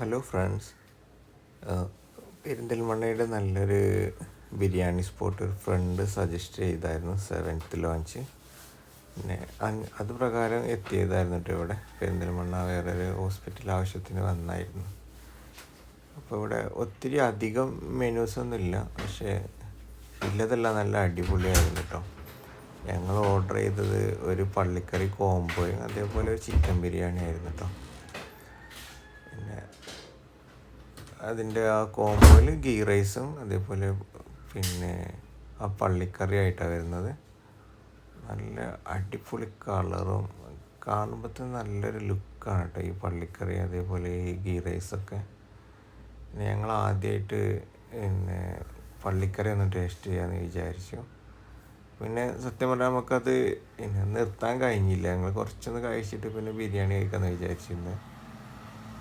Hello friends. പെരിന്തൽമണ്ണയുടെ നല്ലൊരു biryani spot ഒരു ഫ്രണ്ട് സജസ്റ്റ് ചെയ്തായിരുന്നു 7th ലോഞ്ച്. പിന്നെ അത് പ്രകാരം എത്തിയതായിരുന്നു കേട്ടോ. ഇവിടെ പെരിന്തൽമണ്ണ വേറൊരു ഹോസ്പിറ്റൽ ആവശ്യത്തിന് വന്നായിരുന്നു. അപ്പോൾ ഇവിടെ ഒത്തിരി അധികം മെനൂസൊന്നുമില്ല, പക്ഷേ ഇല്ലതെല്ലാം നല്ല അടിപൊളിയായിരുന്നു കേട്ടോ. ഞങ്ങൾ ഓർഡർ ചെയ്തത് ഒരു പള്ളിക്കറി കോംബോയും അതേപോലെ ഒരു ചിക്കൻ ബിരിയാണി ആയിരുന്നു കേട്ടോ. അതിൻ്റെ ആ കോംബോയിൽ ഗീ റൈസും അതേപോലെ പിന്നെ ആ പള്ളിക്കറി ആയിട്ടാണ് വരുന്നത്. നല്ല അടിപൊളി കളറും കാണുമ്പോൾ നല്ലൊരു ലുക്കാണ് കേട്ടോ ഈ പള്ളിക്കറി അതേപോലെ ഈ ഗീ റൈസൊക്കെ. ഞങ്ങൾ ആദ്യമായിട്ട് പിന്നെ പള്ളിക്കറി ഒന്ന് ടേസ്റ്റ് ചെയ്യാമെന്ന് വിചാരിച്ചു. പിന്നെ സത്യം പറഞ്ഞാൽ നമുക്കത് നിർത്താൻ കഴിഞ്ഞില്ല. ഞങ്ങൾ കുറച്ചൊന്ന് കഴിച്ചിട്ട് പിന്നെ ബിരിയാണി കഴിക്കാമെന്ന് വിചാരിച്ചിരുന്നത്.